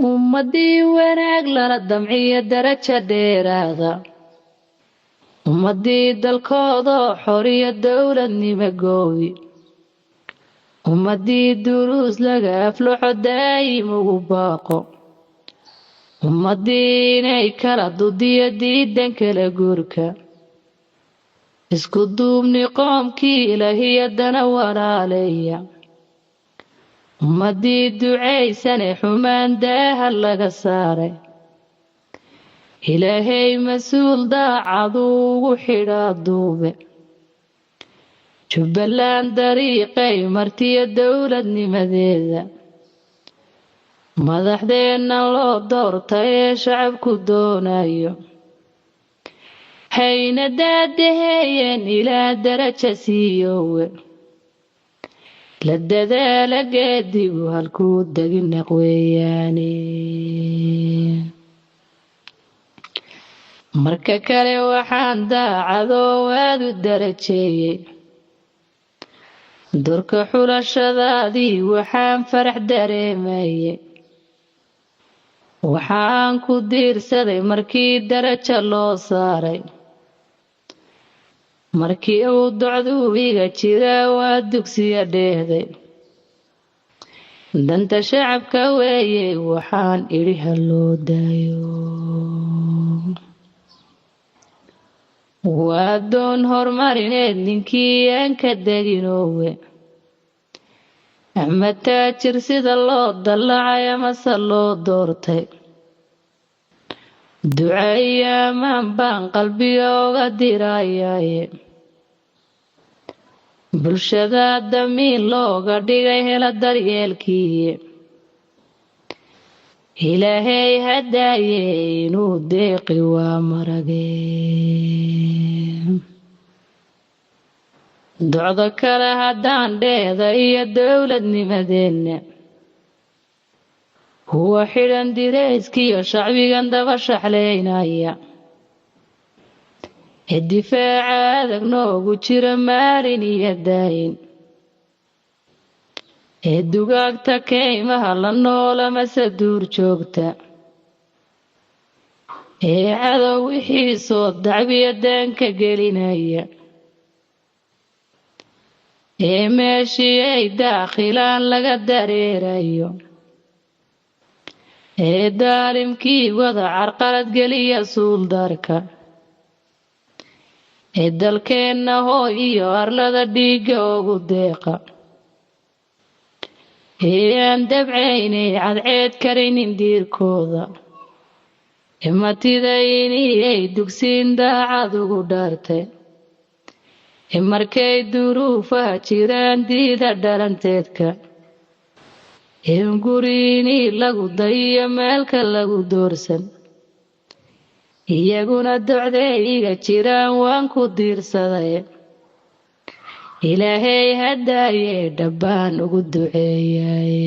ummadii wanaag lala damciyo daraja dheeraada ummadii dalkooda xoriyo dowladnimo gooyi ummadii duruus laga aflaxo daa'im ugu baaqo ummadii inay kala dudiyo diidan kala guurka isku duubni qoomkii ilaahiyo dana walaaleeya ummadii ducaysane xumaan daaha laga saaray ilaahay mas-uul daacad ugu xidhaa duube jubbaland dariiqay martiyo dowladnimadeeda madaxdeenna loo doortay ee shacabku doonayo hayna daadaheeyeen ilaa daraja siiyowe la dadaala geedigu halkuu deginaq weeyaane marka kale waxaan daacadoo aad u darajeeyey dorka xulashadaadii waxaan farax dareemayey waxaan ku diirsaday markii daraja loo saaray markii uu docduu iga jiraa waa dugsiya dheehday danta shacabka weeye waxaan idhi ha loo daayo waa doon horumarineed ninkii aan ka deginoowe ama taajir sida loo dallacay amase loo doortay duceeyo ammaan baan qalbiga oga dirayaaye bulshada damiin looga dhigay hela daryeelkiiye ilaahay hadaaye inuu deeqi waa maragee docdo kale haddaan dheeda iyo dowladnimadeenna huwa xidhan dirayskiyo shacbigan daba shaxleynaya ee difaaca adag noogu jira maalin iyo daayin ee dugaagta kaymaha la nool amase duur joogta ee cadow wixii soo dacbiya daanka gelinaya ee meeshii ay daakhilaan laga dareerayo ee daalimkii wada carqalad geliya suuldarka ee dalkeenna hooy iyo arlada dhiigga ugu deeqa ee aan dabcaynay cadceed karinin diirkooda ee matidaynii ay dugsiin daacad ugu dhaartay ee markay duruufaha jiraan diida dhalanteedka ee guriinii lagu dayiyo meelka lagu doorsan iyaguna docday iga jiraan waan ku diirsaday ilaahay hadaaye dhabbaan ugu duceeyaye